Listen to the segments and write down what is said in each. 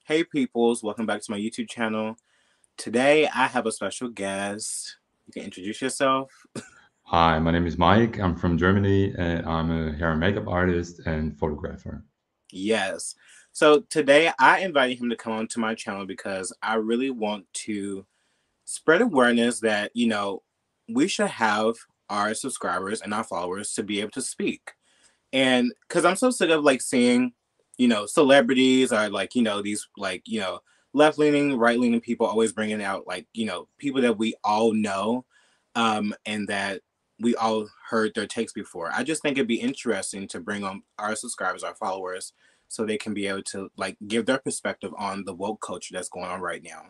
Hey peoples, welcome back to my YouTube channel. Today I have a special guest. You can introduce yourself. Hi, my name is Mike. I'm from Germany and I'm a hair and makeup artist and photographer. Yes. So today I invited him to come onto my channel because I really want to spread awareness that, we should have our subscribers and our followers to be able to speak. And because I'm so sick of like seeing, celebrities or like, these like, left leaning, right leaning people always bringing out like, people that we all know and that we all heard their takes before. I just think it'd be interesting to bring on our subscribers, our followers, so they can be able to like give their perspective on the woke culture that's going on right now.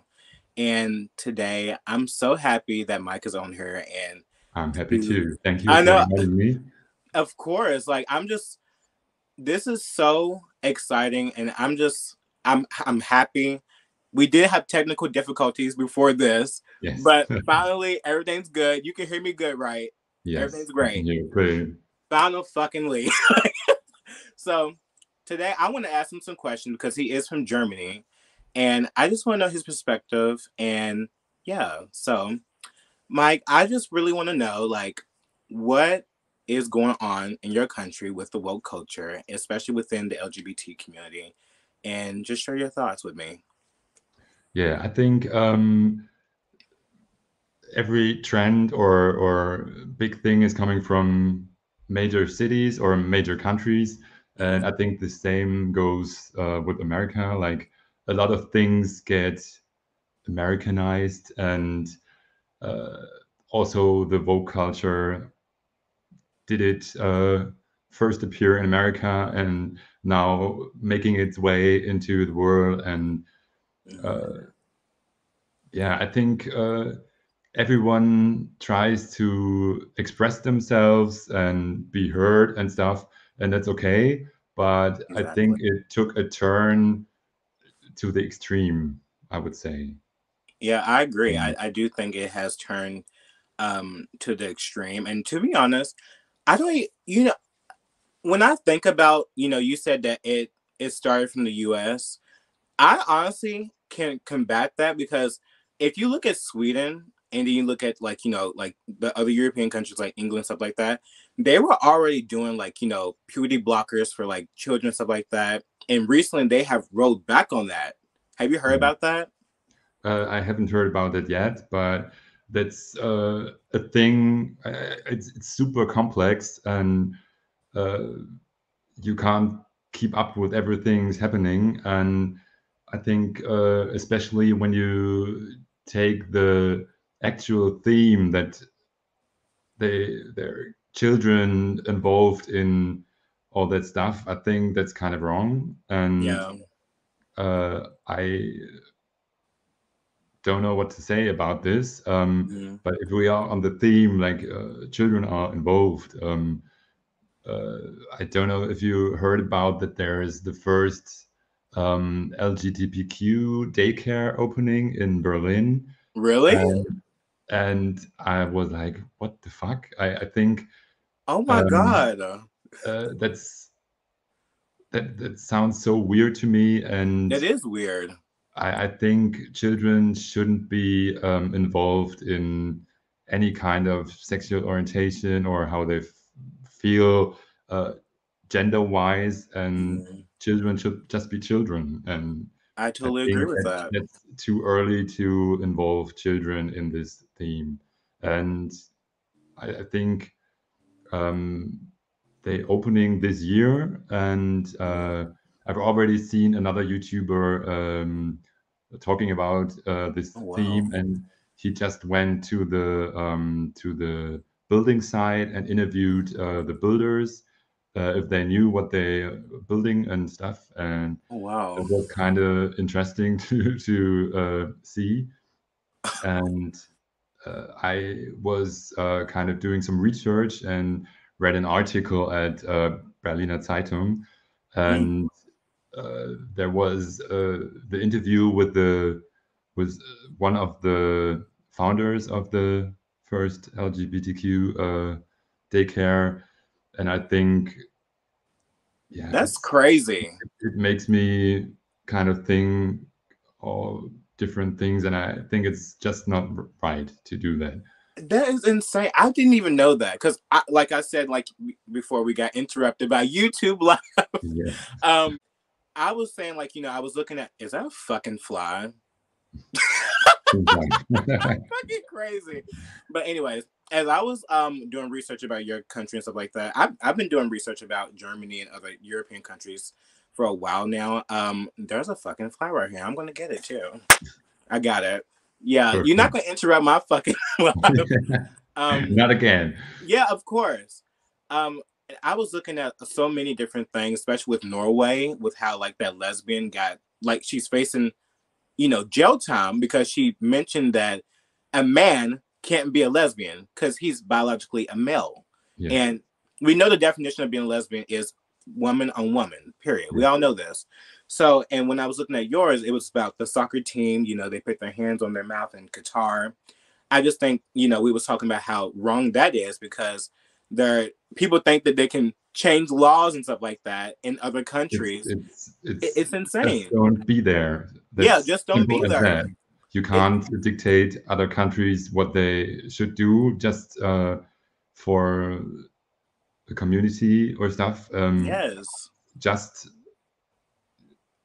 And today I'm so happy that Mike is on here and I'm happy to, too. Thank you I for know, inviting me. of course, like this is so exciting and I'm happy. We did have technical difficulties before this, Yes. but finally everything's good. You can hear me good, right? Yes, Everything's I can great. hear you. Brilliant. Final fucking Lee. So today I want to ask him some questions because he is from Germany and I just want to know his perspective. And yeah, so Mike, I just really want to know like what is going on in your country with the woke culture, especially within the LGBT community, and just share your thoughts with me. Yeah, I think every trend or big thing is coming from major cities or major countries. Mm-hmm. And I think the same goes with America. Like a lot of things get Americanized and uh, also the woke culture did it first appear in America and now making its way into the world. And Mm-hmm. uh, yeah, I think everyone tries to express themselves and be heard and stuff, and that's okay. But I Exactly. think it took a turn to the extreme, I would say. Yeah, I agree. I, Um, I do think it has turned to the extreme. And to be honest, I don't when I think about, you said that it started from the US. I honestly can combat that because if you look at Sweden and then you look at like, like the other European countries like England, stuff like that, they were already doing like, puberty blockers for like children, stuff like that. And recently they have rolled back on that. Have you heard yeah. about that? I haven't heard about it yet, but that's a thing. It's super complex, and uh, you can't keep up with everything's happening. And I think, especially when you take the actual theme that their children involved in all that stuff, I think that's kind of wrong. And Yeah. I don't know what to say about this. Mm-hmm. But if we are on the theme, like children are involved, uh, I don't know if you heard about that. There is the first LGBTQ daycare opening in Berlin, Really? and I was like, "What the fuck?" I think Oh my um, God. that's that sounds so weird to me, and That is weird. I think children shouldn't be involved in any kind of sexual orientation or how they feel uh, gender-wise, and Mhm. children should just be children. And I I totally agree think with that. that's too early to involve children in this theme. And I think um, they opening this year, and Mhm. I've already seen another YouTuber talking about this Oh wow. theme, and he just went to the building site and interviewed the builders if they knew what they building and stuff, and Oh it wow. was kind of interesting to see. And I was kind of doing some research and read an article at Berliner Zeitung, Mm. and there was the interview with the with one of the founders of the first LGBTQ daycare, and I think, yeah, That's crazy. it makes me kind of think. all different things, and I think it's just not right to do that. That is insane. I didn't even know that because, like I said, like before we got interrupted by YouTube Live, Yeah. um, I was saying like I was looking at, is that a fucking fly? Fucking crazy. But anyways, as I was doing research about your country and stuff like that, I've been doing research about Germany and other European countries for a while now. There's a fucking fly right here. I'm gonna get it too. I got it. Yeah, you're not Perfect. gonna interrupt my fucking live. Um, Not again. yeah, of course. Um, I was looking at so many different things, especially with Norway, with how like that lesbian got like she's facing jail time because she mentioned that a man can't be a lesbian because he's biologically a male. Yes. And we know the definition of being a lesbian is woman on woman, period. We Yes. all know this. So, and when I was looking at yours, it was about the soccer team, they put their hands on their mouth in Qatar. I just think, we was talking about how wrong that is because there people think that they can change laws and stuff like that in other It's countries. it's it's It's just insane. don't be there. Yeah, That's just don't simple be as there. that. You It, can't dictate other countries what they should do just for the community or stuff. yes. Just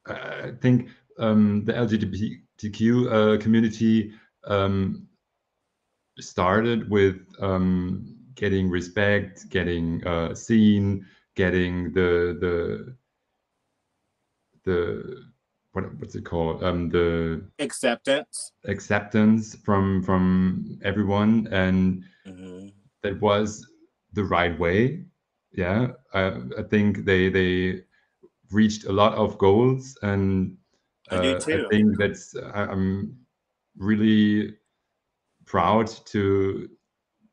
I think the LGBTQ community um, started with getting respect, getting seen, getting the what's it called, the Acceptance. acceptance from everyone, and Hmm. that was the right way. Yeah, I think they reached a lot of goals, and I do I too. think I'm really proud to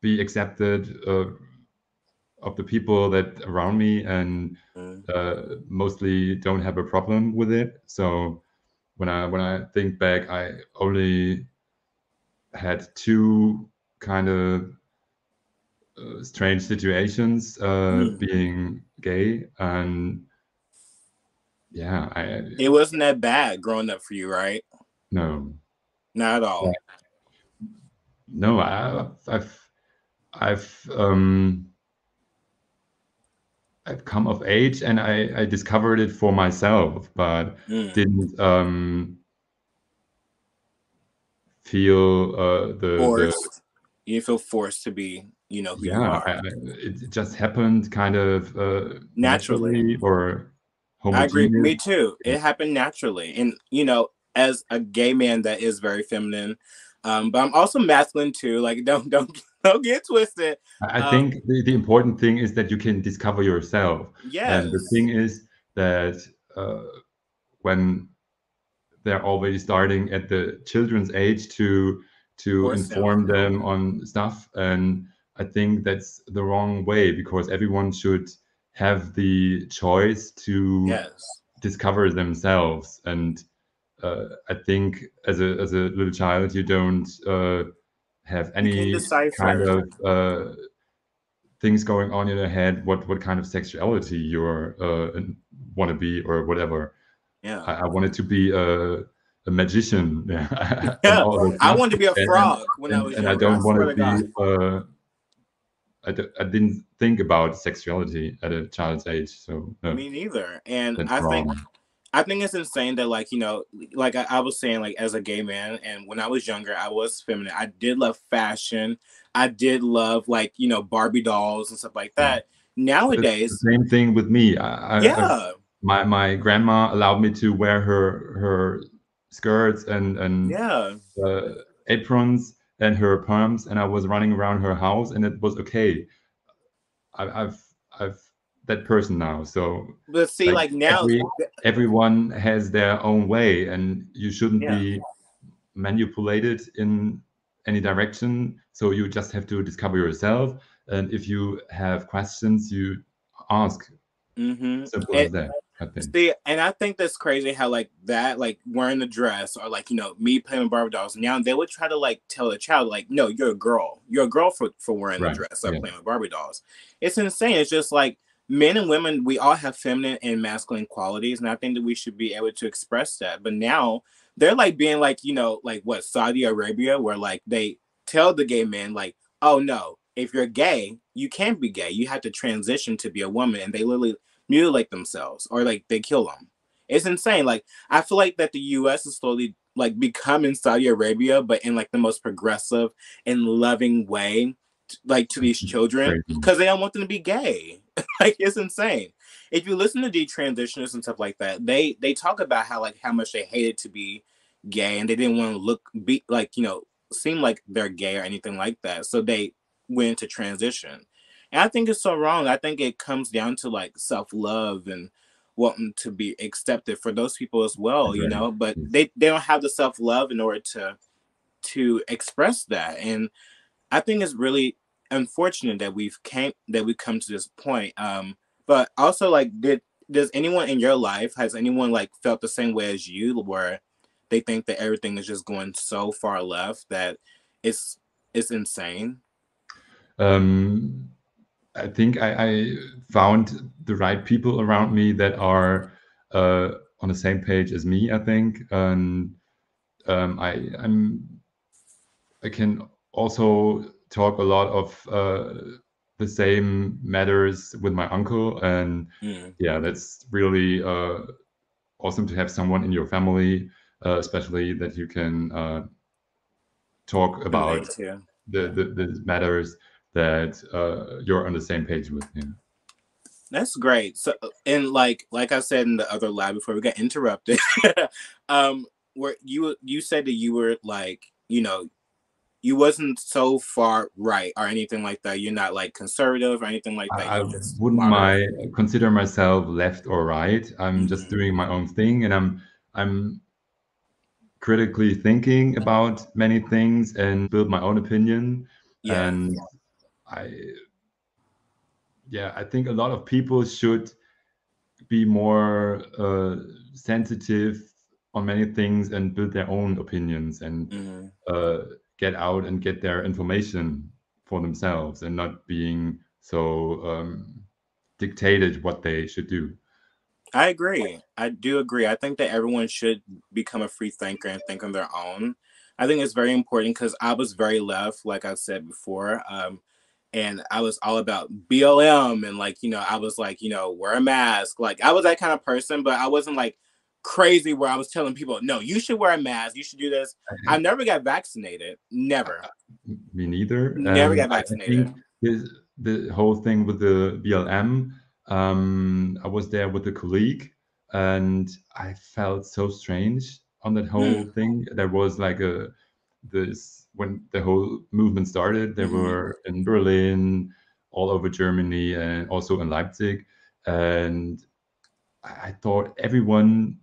be accepted of the people that around me, and Mm. mostly don't have a problem with it. So when I think back, I only had two kind of strange situations Mm. being gay, and yeah, I It wasn't that bad growing up for you, right? no. Not at all. No, I've I've come of age, and I discovered it for myself, but Mm. didn't feel the Forced. You feel forced to be, who you yeah. are. It just happened kind of Naturally. naturally or I agree. homogeneous. Me too. It happened naturally. And, as a gay man that is very feminine, but I'm also masculine too. Like don't get twisted. I Um, think the important thing is that you can discover yourself, and the yes. thing is that uh, when they're already starting at the children's age to Force inform them. them on stuff, and I think that's the wrong way, because everyone should have the choice to Yes. discover themselves. And I think as a little child you don't have You can any kind decipher. of things going on in your head, what kind of sexuality you're want to be or whatever. Yeah. I wanted to be a magician, yeah, and Yeah. all that I stuff. wanted to be a And, and, frog when I was and I younger. I don't want swear to to be, God. I didn't think about sexuality at a child's age. So, no, Me neither. And that's I think wrong. I think it's insane that like I was saying, like as a gay man, and when I was younger, I was feminine. I did love fashion. I did love like Barbie dolls and stuff like Yeah. that. It's the Nowadays, same thing with me. yeah, My grandma allowed me to wear her skirts and yeah. uh, aprons and her perms, and I was running around her house, and it was okay. I've that person now. So But see, like like now, everyone has their own way, and you shouldn't yeah. be manipulated in any direction. So you just have to discover yourself, and if you have questions, you ask. Mm-hmm. Simple as that, I think. See, and I think that's crazy how like that, like wearing the dress or like me playing with Barbie dolls. Now they would try to like tell a child like, no, you're a girl. You're a girl for wearing the Right. dress or Yeah. playing with Barbie dolls. It's insane. It's just like men and women, we all have feminine and masculine qualities, and I think that we should be able to express that. But now they're like being like, like what, Saudi Arabia, where like they tell the gay men like, oh no, if you're gay, you can't be gay. You have to transition to be a woman, and they literally mutilate themselves or like they kill them. It's insane. Like I feel like that the U.S. is slowly like becoming Saudi Arabia, but in like the most progressive and loving way, like to these children, Crazy. because they don't want them to be gay. Like it's insane. If you listen to detransitioners and stuff like that, they talk about how like how much they hated to be gay and they didn't want to look be like seem like they're gay or anything like that. So they went into transition, and I think it's so wrong. I think it comes down to like self love and wanting to be accepted for those people as well, Right. But Yes. they don't have the self love in order to express that, and I think it's really unfortunate that we come to this point. But also like does anyone in your life has anyone like felt the same way as you where they think that everything is just going so far left that it's it's insane? Um, I think I found the right people around me that are on the same page as me. I think, and I can also talk a lot of the same matters with my uncle, and Mm, yeah, that's really awesome to have someone in your family, especially that you can talk relate about to. the matters that you're on the same page with. Yeah. That's great. So, and like I said in the other live before we got interrupted, where you said that you were like, you wasn't so far right or anything like that. You're not like conservative or anything like that. I You're just wouldn't moderate. consider myself left or right. I'm just Hmm. doing my own thing, and I'm critically thinking about many things and build my own opinion. Yeah. And I, yeah, I think a lot of people should be more sensitive on many things and build their own opinions and Hmm. uh, get out and get their information for themselves and not being so dictated what they should do. I agree. I do agree. I think that everyone should become a free thinker and think on their own. I think it's very important because I was very left, like I said before. And I was all about BLM and like, I was like, wear a mask. Like I was that kind of person, but I wasn't like crazy where I was telling people, no, you should wear a mask, you should do this. I never got vaccinated. Never. Me neither. Never And got I vaccinated. think the whole thing with the BLM, I was there with a colleague and I felt so strange on that whole Mm. thing. There was like this, when the whole movement started, they Hmm. were in Berlin, all over Germany, and also in Leipzig. And I thought everyone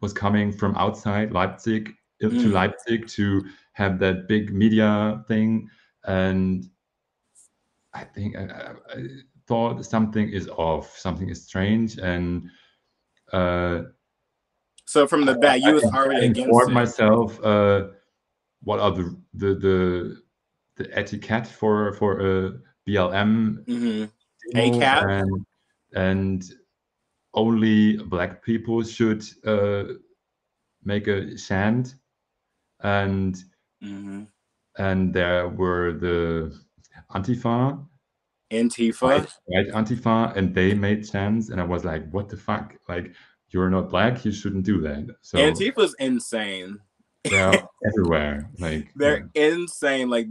was coming from outside Leipzig to Mm. Leipzig to have that big media thing, and I think I thought something is off, something is strange, and uh, So from the bat, you was already I against informed it. myself what are the etiquette for a BLM Hmm. demo, ACAP. and only black people should make a chant, and Hmm. there were the Antifa, Antifa. white Antifa, and they made chants, and I was like, what the fuck? Like, you're not black, you shouldn't do that. So Antifa's insane. they're everywhere. Like, They're yeah. insane. Like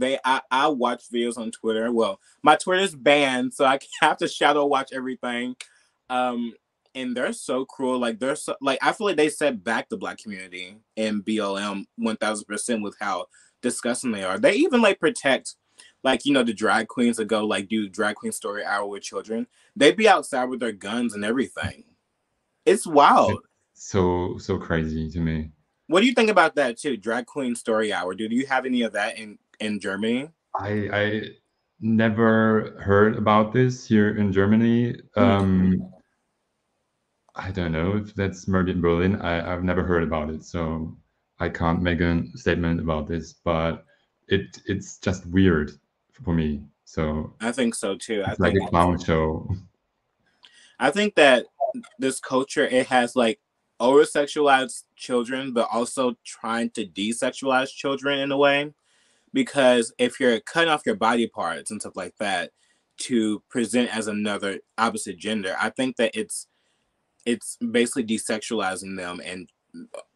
I watch videos on Twitter. Well, my Twitter's banned, so I have to shadow watch everything. Um, and they're so cruel. Like they're so like I feel like they set back the black community in BLM 1000% with how disgusting they are. They even like protect like the drag queens that go like do drag queen story hour with children. They be outside with their guns and everything. It's It's wild. so crazy to me. What do you think about that too? Drag queen story hour. Do you have any of that in Germany? I never heard about this here in Germany. Hmm. I don't know if that's maybe in Berlin. I've never heard about it, so I can't make a statement about this. But it's just weird for me. So I think so too. I it's like think a clown show. I think that this culture, it has like over sexualized children, but also trying to desexualize children in a way. Because if you're cutting off your body parts and stuff like that to present as another opposite gender, I think that it's basically desexualizing them and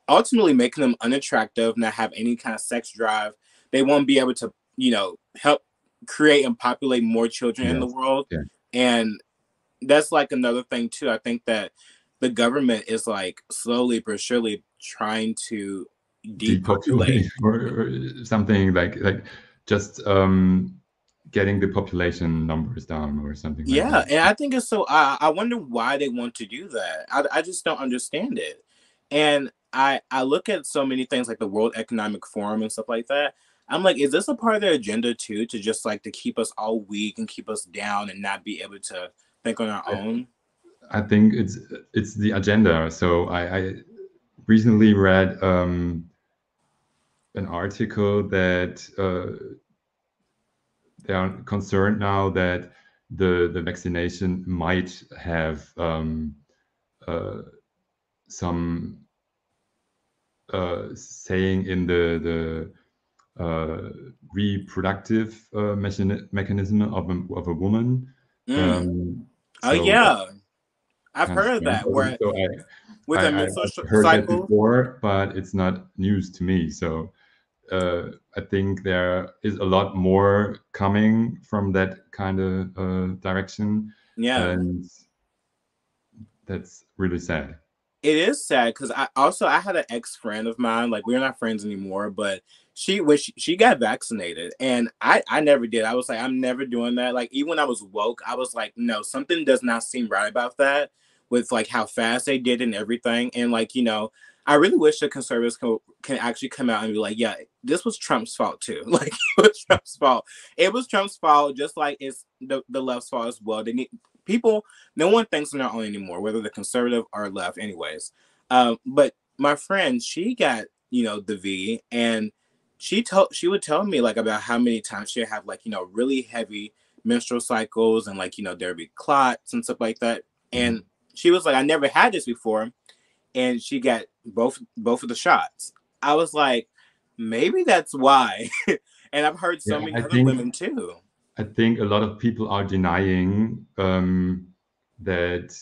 ultimately making them unattractive, not have any kind of sex drive. They won't be able to, help create and populate more children in the Yes. world. Yeah. And that's like another thing too. I think that the government is like slowly but surely trying to depopulate. Depopulate or something like just getting the population numbers down or something like Yeah, that. and I think it's so. I wonder why they want to do that. I just don't understand it. And I look at so many things like the World Economic Forum and stuff like that. I'm like, is this a part of their agenda too, to just like to keep us all weak and keep us down and not be able to think on our own? I think it's the agenda. So I recently read an article that they are concerned now that the vaccination might have uh, some saying in the reproductive mechanism of a woman. Mm. Um, Oh so yeah, I've kind of heard of strange. that. Where So with a menstrual I've heard that cycle. before, but it's not news to me. So I think there is a lot more coming from that kind of direction, Yeah. and that's really sad. It is sad because I had an ex friend of mine, like we're not friends anymore, but she got vaccinated and I never did. I was like, I'm never doing that. Like even when I was woke, I was like, no, something does not seem right about that with like how fast they did and everything. And like, I really wish the conservatives can actually come out and be like, yeah, this was Trump's fault too. Like it was Trump's fault. It was Trump's fault, just like it's the left's fault as well. They need people, no one thinks on their own anymore, whether they're conservative or left, anyways. But my friend, she got, the V, and she would tell me like about how many times she have like, really heavy menstrual cycles and like, there'd be clots and stuff like that. And Mhm. she was like, I never had this before. And she got both of the shots. I was like, maybe that's why. And I've heard Yeah, so many other women too. I think a lot of people are denying that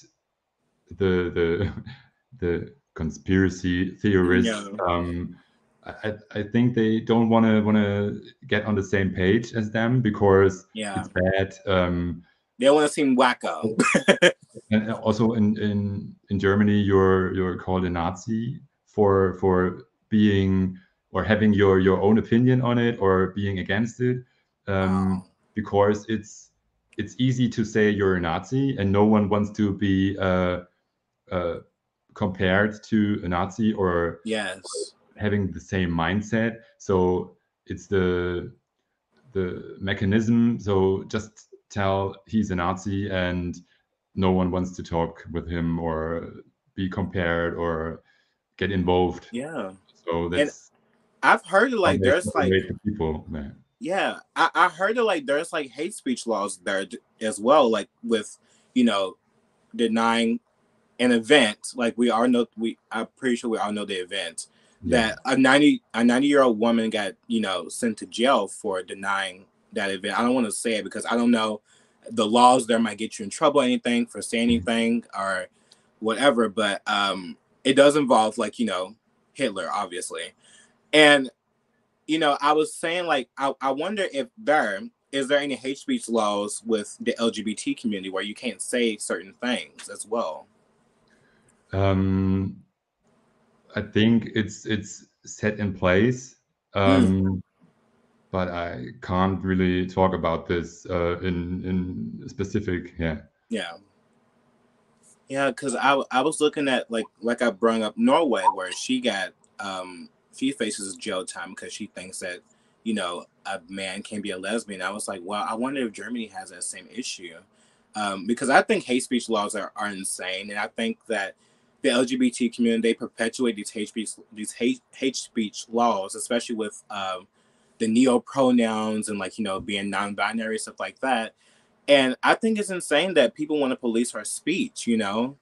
the the conspiracy theorists. Yeah. I think they don't want to get on the same page as them because Yeah. it's bad. They want to seem wacko. And also in Germany, you're called a Nazi for being or having your own opinion on it or being against it, Wow. because it's easy to say you're a Nazi and no one wants to be uh, compared to a Nazi or Yes. having the same mindset. So it's the mechanism. So just tell he's a Nazi and no one wants to talk with him or be compared or get involved. Yeah. So And that's I've heard how like they there's like, motivate the people there. yeah, I heard like there's like hate speech laws there as well, like with, you know, denying an event. Like we all know, I'm pretty sure we all know the event Yeah. that a 90-year-old woman got, sent to jail for denying that event. I don't want to say it because I don't know the laws there might get you in trouble or anything for saying Mhm. anything or whatever, but it does involve like, Hitler, obviously. And I was saying like I wonder if there any hate speech laws with the LGBT community where you can't say certain things as well. Um, I think it's set in place, Mm, but I can't really talk about this in specific. Yeah. yeah. Yeah, because I was looking at like I brought up Norway where she faces jail time because she thinks that a man can be a lesbian. I was like, well, I wonder if Germany has that same issue, because I think hate speech laws are insane, and I think that the LGBT community, they perpetuate these hate speech laws, especially with the neo pronouns and like being non-binary stuff like that. And I think it's insane that people want to police her speech, you know?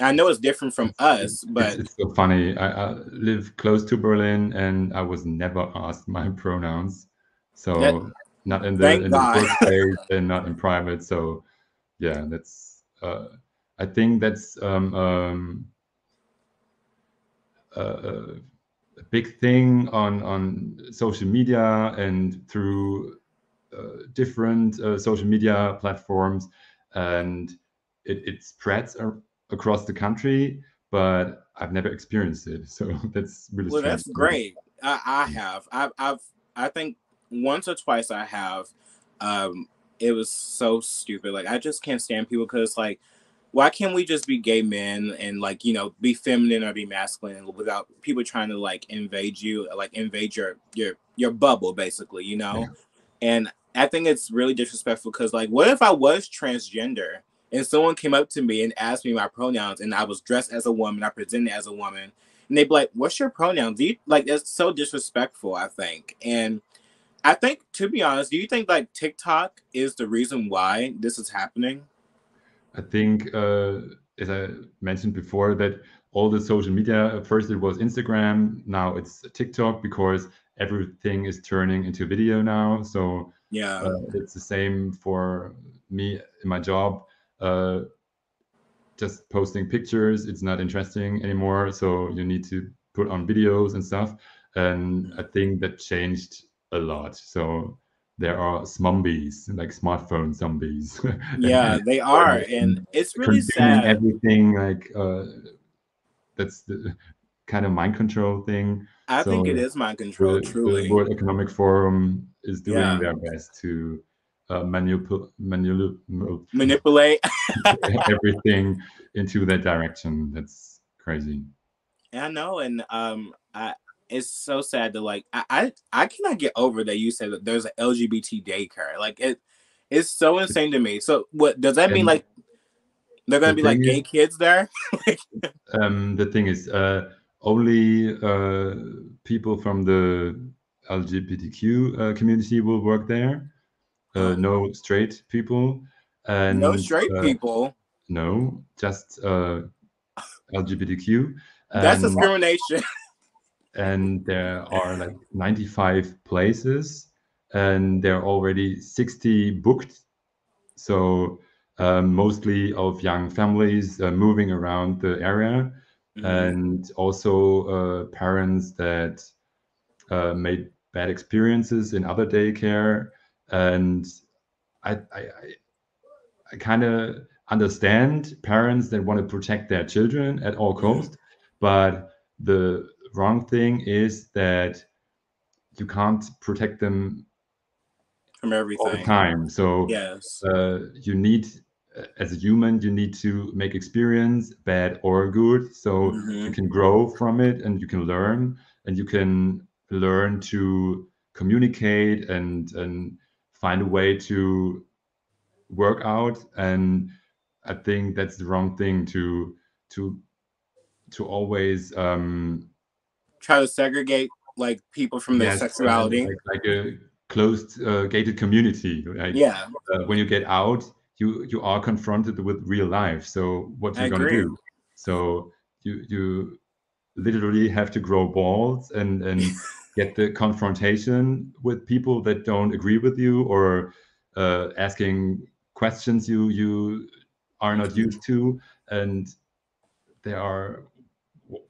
I know It's it's different from us, but it's so funny. I live close to Berlin, and I was never asked my pronouns. that So not thank in the God. workplace and not in private. So yeah, that's I think that's a big thing on social media and through different social media platforms, and it spreads across the country. But I've never experienced it, so that's really Well, strange that's to me. great. I have. I think once or twice I have. Um, it was so stupid. Like I just can't stand people because like, why can't we just be gay men and like be feminine or be masculine without people trying to like invade you, like invade your bubble basically, you know? Yeah, And I think it's really disrespectful because, like, what if I was transgender and someone came up to me and asked me my pronouns and I was dressed as a woman, I presented as a woman, and they'd be like, "What's your pronouns?" Like, that's so disrespectful, I think. And I think, to be honest, do you think like TikTok is the reason why this is happening? I think as I mentioned before, that all the social media, first it was Instagram, now it's TikTok, because everything is turning into video now. So Yeah, it's the same for me in my job. Uh, just posting pictures, it's not interesting anymore. So you need to put on videos and stuff. And I think that changed a lot. So there are zombies, like smartphone zombies, and yeah, they are, and it's really consuming sad. everything. Like that's the kind of mind control thing. I think it So is mind control, the truly. World Economic Forum is doing Yeah, their best to manipulate. everything into that direction. That's crazy. I know, and I it's so sad to like I cannot get over that you said that there's an LGBT daycare. Like it's so insane to me. So what does that mean? And Like they're gonna the be like thing is, gay kids there? Like, only people from the LGBTQ community will work there. oh, No straight people, no and straight people. no, just LGBTQ, That's and discrimination. there are like 95 places, and there are already 60 booked. So mostly of young families moving around the area, Hmm. and also parents that made bad experiences in other daycare. And I kind of understand parents that want to protect their children at all Hmm. cost, but the wrong thing is that you can't protect them From all the everything. time. So Yes. you need, as a human, you need to make experience, bad or good, so you Hmm. can grow from it and you can learn, and you can learn to communicate and find a way to work out. And I think that's the wrong thing to always Try to segregate like people from their yes, sexuality. like a closed gated community. Like Yeah, when you get out, you are confronted with real life. So what I you're gonna agree. do? So you literally have to grow balls and get the confrontation with people that don't agree with you, or asking questions you are not used to, and they are,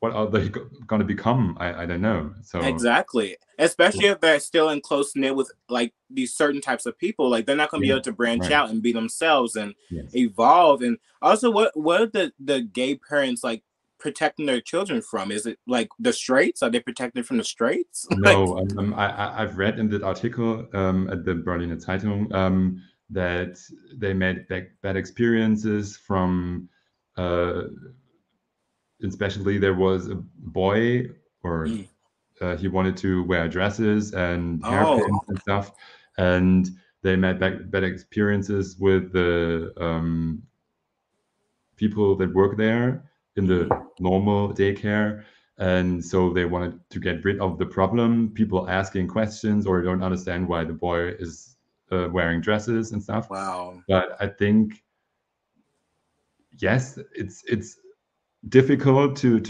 what are they going to become? I don't know. So Exactly. Especially if they're still in close knit with like these certain types of people, like they're not going to be yeah, able to branch right, out and be themselves and yes. evolve. And also, what are the gay parents like protecting their children from? Is it like the straights? Are they protected from the straights? Like, No, I've read in that article at the Berliner Zeitung that they made bad experiences from, uh, especially there was a boy, or mm, he wanted to wear dresses and oh, hairpins and stuff, and they made bad experiences with the people that work there in the mm, normal daycare. And so they wanted to get rid of the problem, people asking questions or don't understand why the boy is wearing dresses and stuff. Wow. But I think yes, it's difficult to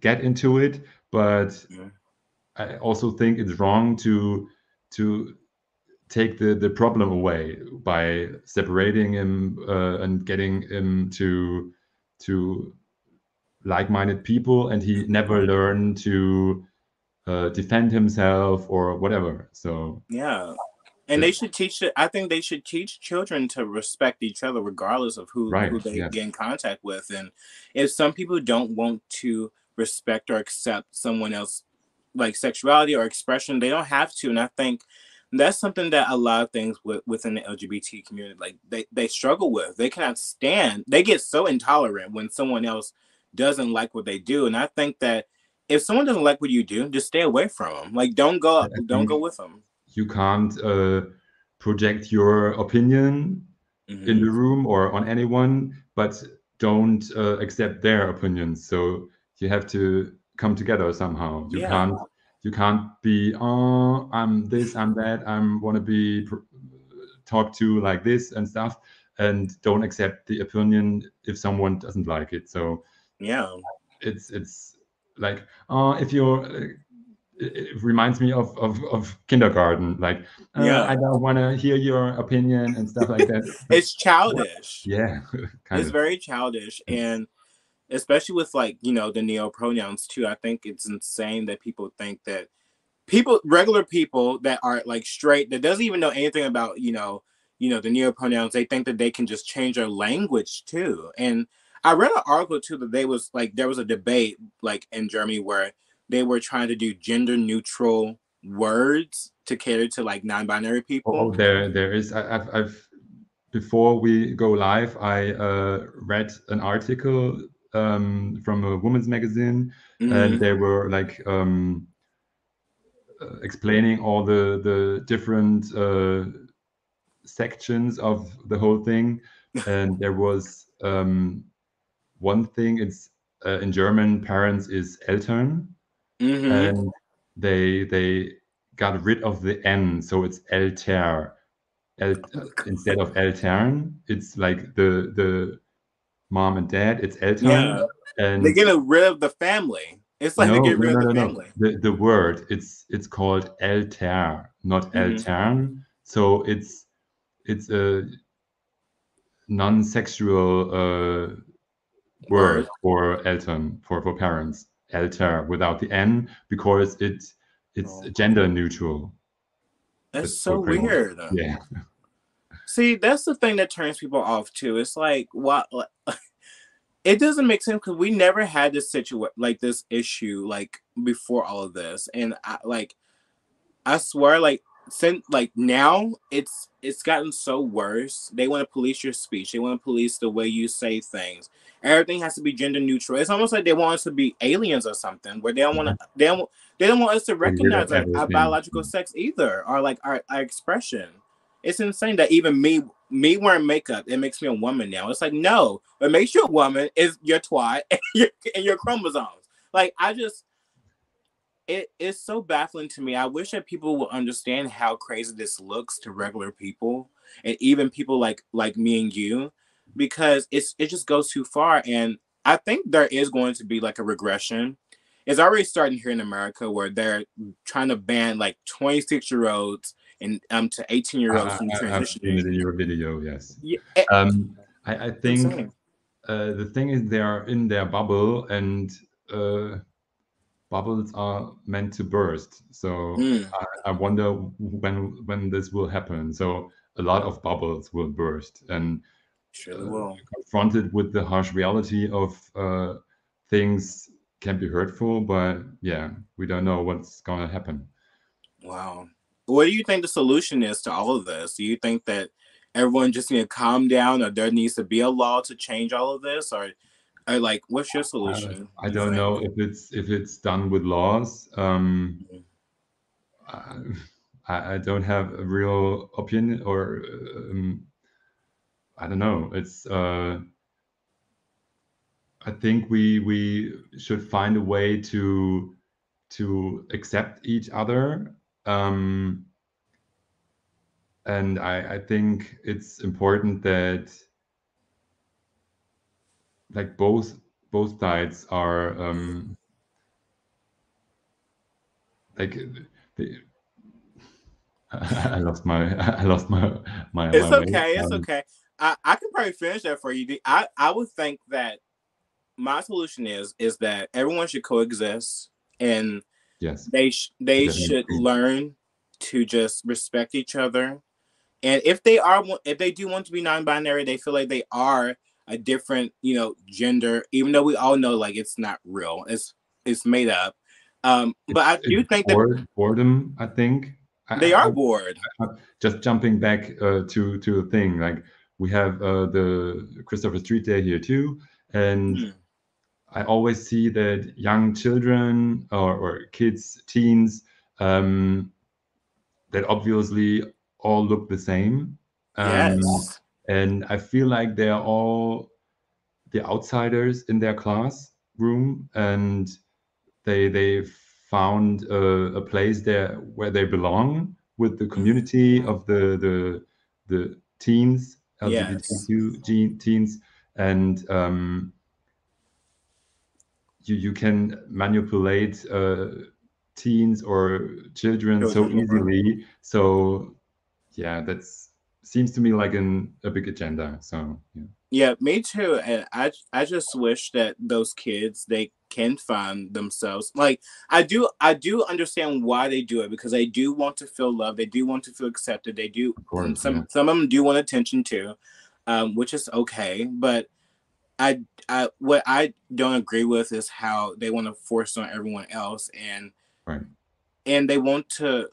get into it, but Mm. I also think it's wrong to take the problem away by separating him and getting him to like-minded people, and he never Right. learned to defend himself or whatever. So Yeah. And they that should teach it. I think they should teach children to respect each other, regardless of who right, they yes, get in contact with. And if some people don't want to respect or accept someone else, like sexuality or expression, they don't have to. And I think that's something that a lot of things within the LGBT community, like they struggle with. They cannot stand. They get so intolerant when someone else doesn't like what they do. And I think that if someone doesn't like what you do, just stay away from them. Like I don't go think with them. you can't project your opinion in Hmm. the room or on anyone, but don't accept their opinions. So you have to come together somehow. Yeah, You can't be oh I'm this I'm that I'm want to be talked to like this and stuff, and don't accept the opinion if someone doesn't like it. So yeah, it's like if you're it reminds me of kindergarten. Like, yeah. I don't want to hear your opinion and stuff like that. But It's what? childish. Yeah, kind It's of. very childish, It's and especially with like the neo pronouns too. I think it's insane that people think that regular people that are like straight that doesn't even know anything about the neo pronouns. They think that they can just change their language too. And I read an article too that they was like there was a debate like in Germany where they were trying to do gender neutral words to cater to like non-binary people. there is. I've before we go live, I read an article from a women's magazine, and Hmm. they were like explaining all the different sections of the whole thing, and there was one thing. It's in German, parents is Eltern, Hmm. and they got rid of the N, so it's Elter. Instead of Eltern, it's like the mom and dad. It's Eltern, Yeah. They're and getting rid of the family. It's like they no, get no, rid of no, the no, no. family. The word it's called Elter, not Hmm. Eltern. So it's a non-sexual word Word. for Eltern, for parents. Elter without the N, because it's Oh, gender neutral. that's That's so pretty much. weird. Yeah. See, that's the thing that turns people off too. It's like what it doesn't make sense because we never had this situation like this issue like before all of this, and I swear, like since like now, it's gotten so worse. They want to police your speech. They want to police the way you say things. Everything has to be gender neutral. It's almost like they want us to be aliens or something, where they don't want to. Mhm. They don't want us to Get rid of recognize our everything. biological sex either, or like our expression. It's insane that even me wearing makeup, it makes me a woman now. It's like no, what makes you a woman is your twat and your chromosomes. Like I just it's so baffling to me. I wish that people would understand how crazy this looks to regular people and even people like me and you, because it just goes too far. And I think there is going to be like a regression. It's already starting here in America where they're trying to ban like 26-year-olds and to 18-year-olds from I've seen it transitioning. in your video. Yes. Yeah, I think insane. the thing is they are in their bubble, and uh, bubbles are meant to burst. So Mm, I wonder when this will happen. So a lot of bubbles will burst, and surely will. confronted with the harsh reality of things can be hurtful. But yeah, we don't know what's gonna happen. Wow. What do you think the solution is to all of this? Do you think that everyone just need to calm down, or there needs to be a law to change all of this, or like, what's your solution? I You don't think? know if it's done with laws. Mhm. I, I don't have a real opinion, or I don't know. It's I think we should find a way to accept each other, um, and I think it's important that like both sides are like the, I lost my It's way. okay. It's okay. I can probably finish that for you. I would think that my solution is that everyone should coexist, and Yes, they should definitely. learn to just respect each other. And if they do want to be non-binary, they feel like they are a different gender, even though we all know like it's not real. It's made up. But I It's do think that boredom, I think. they are bored. Just jumping back to a thing like we have the Christopher Street Day here too, and Mhm. I always see that young children or kids, teens, um, that obviously all look the same, Yes. and I feel like they're all the outsiders in their classroom, and they found a place there where they belong with the community Mhm. of the teens, Yes. LGBTQ teens, and you can manipulate teens or children so Children. easily. So yeah, that's seems to me like a big agenda. So yeah, Yeah, me too. And I just wish that those kids they can find themselves. Like I do understand why they do it because they do want to feel loved. They do want to feel accepted. They do, of and course, yeah, some of them do want attention too, which is okay. But I what I don't agree with is how they want to force on everyone else, right. and they want to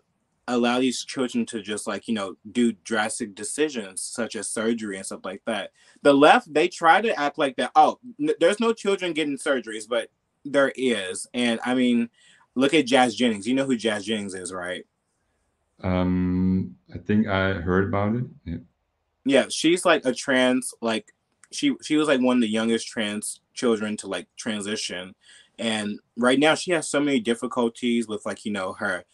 allow these children to just like do drastic decisions such as surgery and stuff like that. The left, they try to act like that, oh, there's no children getting surgeries, but there is. And I mean, look at Jazz Jennings. You know who Jazz Jennings is, right? I think I heard about it. Yeah. Yeah, she's like a trans, like she was like one of the youngest trans children to like transition. And right now she has so many difficulties with like her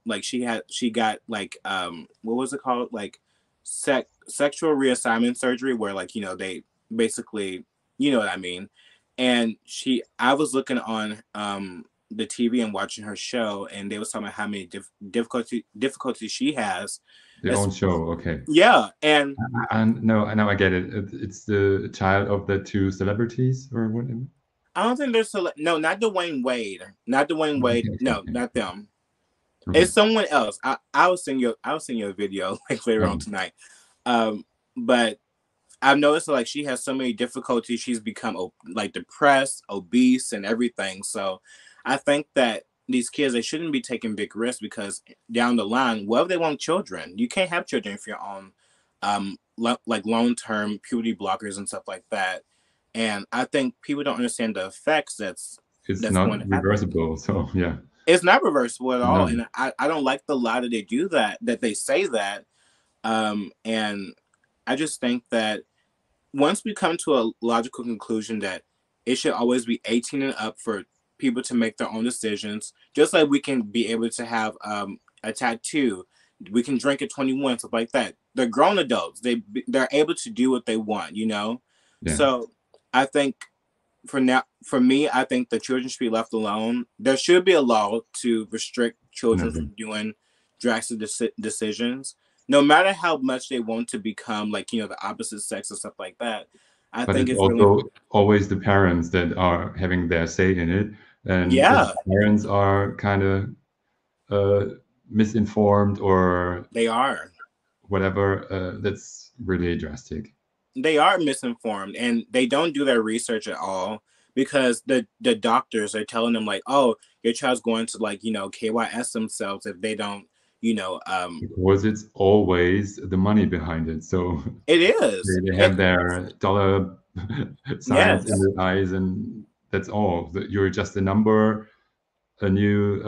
like she got like what was it called, like sexual reassignment surgery, where like they basically, you know what I mean. And I was looking on the TV and watching her show, and they was talking about how many difficulties she has. The own show. Okay. Yeah, and And no, now I get it. It's the child of the two celebrities or whatever. I don't think there's no, not Dwayne Wade, not Dwayne Wade. Okay, No, okay, not them. okay. It's someone else. I will send you a video like later on Okay. tonight. But I've noticed like she has so many difficulties. She's become like depressed, obese, and everything. So I think that these kids, they shouldn't be taking big risks because down the line, what if they want children? You can't have children if you're on like long term puberty blockers and stuff like that. And I think people don't understand the effects It's that's going not to happen. reversible. So yeah, It's not reversible at all, no, and I don't like the lie that they do that they say that. And I just think that once we come to a logical conclusion that it should always be 18 and up for people to make their own decisions, just like we can be able to have a tattoo, we can drink at 21, stuff like that. They're grown adults. They're able to do what they want. yeah, So I think for me, I think the children should be left alone. There should be a law to restrict children definitely. from doing drastic decisions, no matter how much they want to become like the opposite sex and stuff like that. I But think it's it's really also always the parents that are having their say in it, and if yeah, the parents are kind of misinformed or they are. whatever, that's really drastic. They are misinformed and they don't do their research at all because the doctors are telling them like, oh, your child's going to like KYS themselves if they don't you know um Because it's always the money behind it. So it is they have it. their dollar signs in Yes. their eyes, and that's all. You're just a number, a new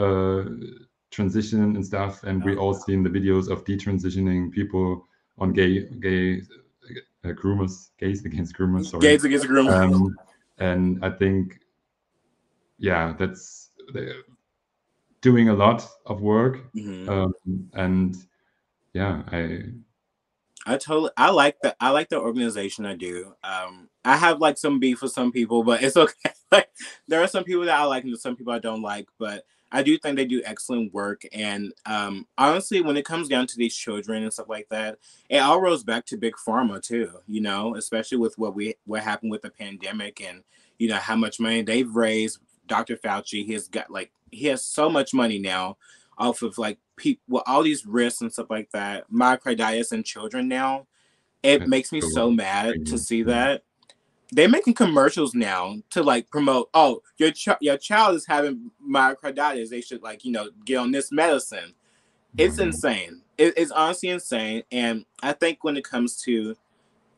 transition and stuff. And we Oh, all seen the videos of detransitioning people on gay groomers, gays against groomers. Sorry. gays against groom. Um, and I think, yeah, that's they're doing a lot of work, Hmm. um, and yeah, I like the organization. I do. I have like some beef with some people, but it's okay. Like there are some people that I like and some people I don't like, but I do think they do excellent work. And honestly, when it comes down to these children and stuff like that, it all rolls back to big pharma too. You know, especially with what happened with the pandemic and you know how much money they've raised. Dr. Fauci, he has so much money now off of like people with all these risks and stuff like that, myocarditis in children now. It that's makes me so so mad to crazy. see Yeah. that they're making commercials now to like promote. Oh, your child is having myocarditis. They should like get on this medicine. Oh, It's yeah. insane. It's honestly insane. And I think when it comes to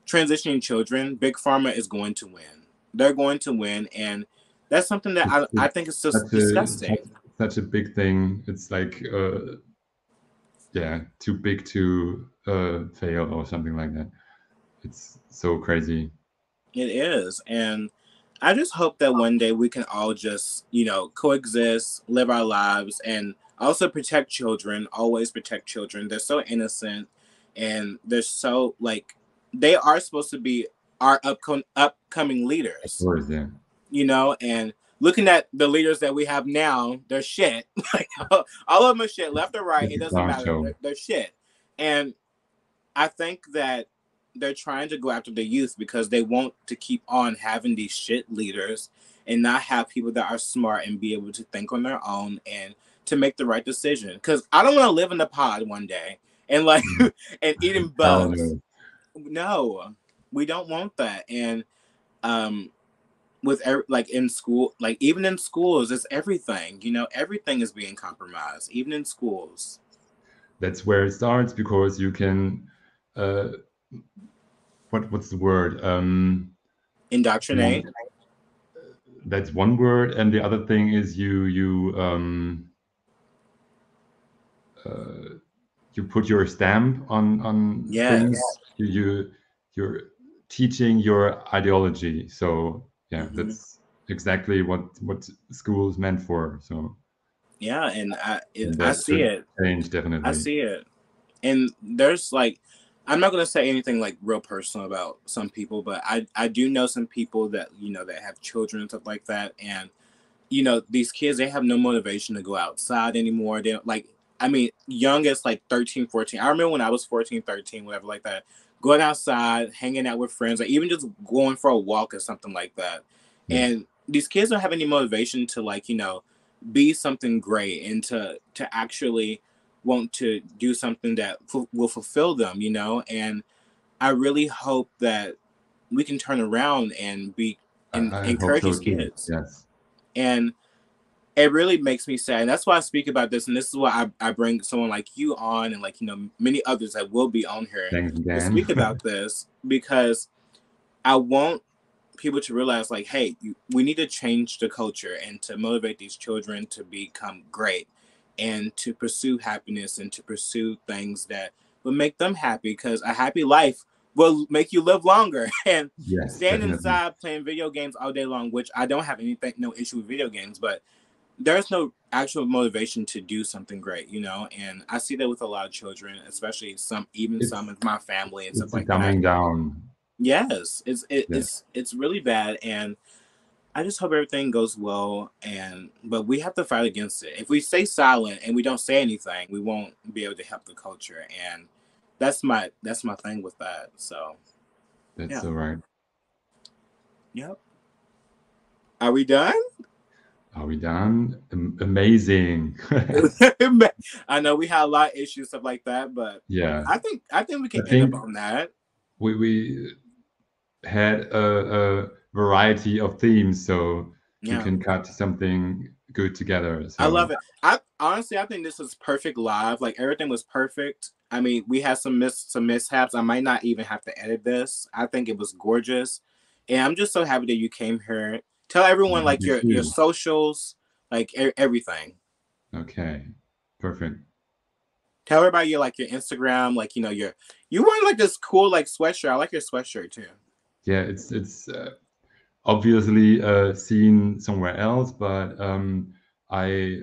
transitioning children, big pharma is going to win. They're going to win, and that's something that I It's think is just such a disgusting. such a big thing. It's like yeah, too big to fail or something like that. It's so crazy. It is. And I just hope that one day we can all just, coexist, live our lives, and also protect children, always protect children. They're so innocent and they're so, like, they are supposed to be our upcoming Of leaders, course, yeah. and looking at the leaders that we have now, they're shit. Like, all of them are shit, left or right, It's it a doesn't clown matter. show. They're shit. And I think that they're trying to go after the youth because they want to keep on having these shit leaders and not have people that are smart and be able to think on their own and to make the right decision. Because I don't want to live in the pod one day and like Mm. and eating Hell bugs. no. No, we don't want that. And um, like in school, like even in schools, it's everything. Everything is being compromised, even in schools. That's where it starts because you can uh what's the word? Indoctrinate. Um, that's one word, and the other thing is uh, you put your stamp on things. Yes. You're teaching your ideology. So yeah, Hmm. that's exactly what school is meant for. So Yeah, and and I that see should it. change I definitely. see it. And there's like, I'm not gonna say anything like real personal about some people, but I do know some people that that have children and stuff like that, and these kids, they have no motivation to go outside anymore. They like, I mean, youngest like 13, 14. I remember when I was 14, 13, whatever like that, going outside, hanging out with friends, or even just going for a walk or something like that. Yes, And these kids don't have any motivation to like, be something great and to actually want to do something that will fulfill them, and I really hope that we can turn around and be and I hope encourage so these too. kids. Yes, And it really makes me sad, and that's why I speak about this, and this is why I bring someone like you on, and like many others that will be on here thanks to again. speak about this, because I want people to realize like, hey, we need to change the culture and to motivate these children to become great and to pursue happiness and to pursue things that will make them happy, because a happy life will make you live longer. And Yes, staying definitely. inside playing video games all day long, which I don't have anything, no issue with video games, but there's no actual motivation to do something great, and I see that with a lot of children, especially even some It's in my family and stuff it's a like that. dumbing down. Yes, Yeah. it's really bad, and I just hope everything goes well. And but we have to fight against it. If we stay silent and we don't say anything, we won't be able to help the culture. And that's my thing with that. So That's yeah, so right. yep. Are we done? Are we done? Amazing. I know we had a lot of issues, stuff like that, but Yeah, I think we can I end up think on that. we had a variety of themes, so we Yeah. can cut something good together. I love So it. I honestly, I think this was perfect live. Like everything was perfect. I mean, we had some mishaps. I might not even have to edit this. I think it was gorgeous, and I'm just so happy that you came here. Tell everyone I'm like happy your too. socials, like everything. Okay, perfect. Tell everybody your Instagram, like you wearing like this cool like sweatshirt. I like your sweatshirt too. Yeah, it's obviously seen somewhere else, but I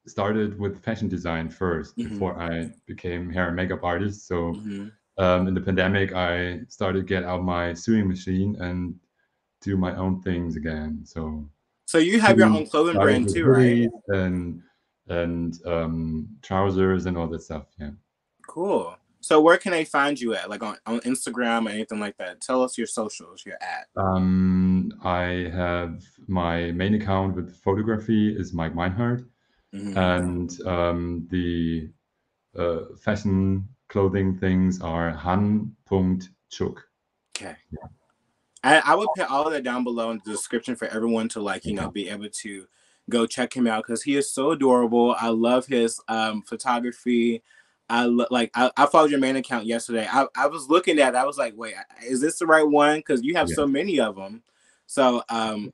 started with fashion design first Mm-hmm. before I became hair and makeup artist. So Mm-hmm. in the pandemic, I started to get out my sewing machine and do my own things again. So So you have your soon own clothing started brand with too, right? hoodies and trousers and all that stuff. Yeah. Cool. So where can they find you at? Like on Instagram or anything like that? Tell us your socials you're at. I have my main account with photography is Mike Meinhardt, Mm-hmm. and the fashion clothing things are han.chuk. Okay. I would put all of that down below in the description for everyone to like, Yeah. be able to go check him out because he is so adorable. I love his photography. I followed your main account yesterday. I was looking at it, I was like, wait, is this the right one? Because you have so Yes. many of them. So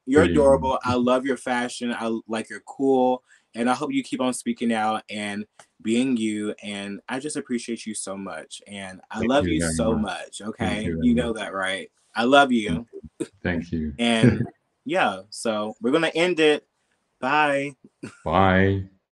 you're Pretty. adorable. I love your fashion. I like you're cool. And I hope you keep on speaking out and being you. And I just appreciate you so much. And I Thank love you you very so much. much. Thank Okay. you You very know much. that, right? I love you. Thank you. And yeah, so we're going to end it. Bye. Bye.